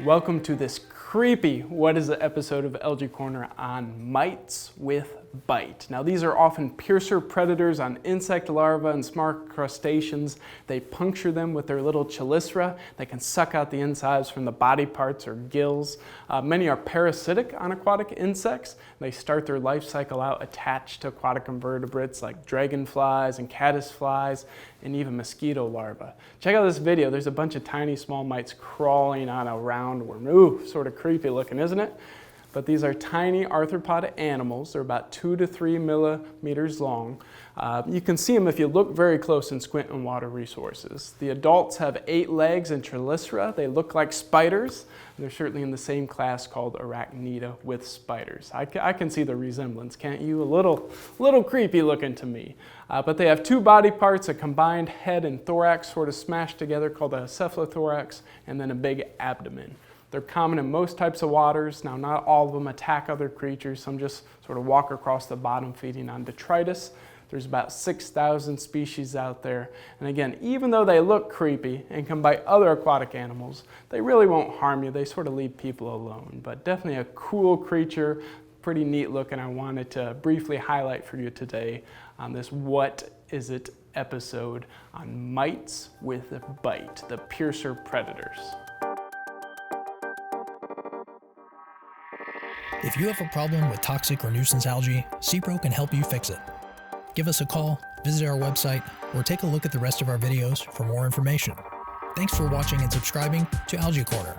Welcome to this creepy What Is It episode of Algae Corner on mites with bite. Now these are often piercer predators on insect larvae and smart crustaceans. They puncture them with their little chelicera. They can suck out the insides from the body parts or gills. Many are parasitic on aquatic insects. They start their life cycle out attached to aquatic invertebrates like dragonflies and caddisflies and even mosquito larvae. Check out this video. There's a bunch of tiny small mites crawling on a roundworm. Ooh, sort of creepy looking, isn't it? But these are tiny arthropod animals. They're about 2 to 3 millimeters long. You can see them if you look very close and squint in water resources. The adults have 8 legs and chelicera. They look like spiders. They're certainly in the same class called Arachnida with spiders. I can see the resemblance, can't you? A little creepy looking to me. But they have 2 body parts, a combined head and thorax sort of smashed together called a cephalothorax, and then a big abdomen. They're common in most types of waters. Now, not all of them attack other creatures. Some just sort of walk across the bottom feeding on detritus. There's about 6,000 species out there. And again, even though they look creepy and can bite other aquatic animals, they really won't harm you. They sort of leave people alone. But definitely a cool creature, pretty neat looking. I wanted to briefly highlight for you today on this What Is It episode on mites with bite, the piercer predators. If you have a problem with toxic or nuisance algae, CPRO can help you fix it. Give us a call, visit our website, or take a look at the rest of our videos for more information. Thanks for watching and subscribing to Algae Corner.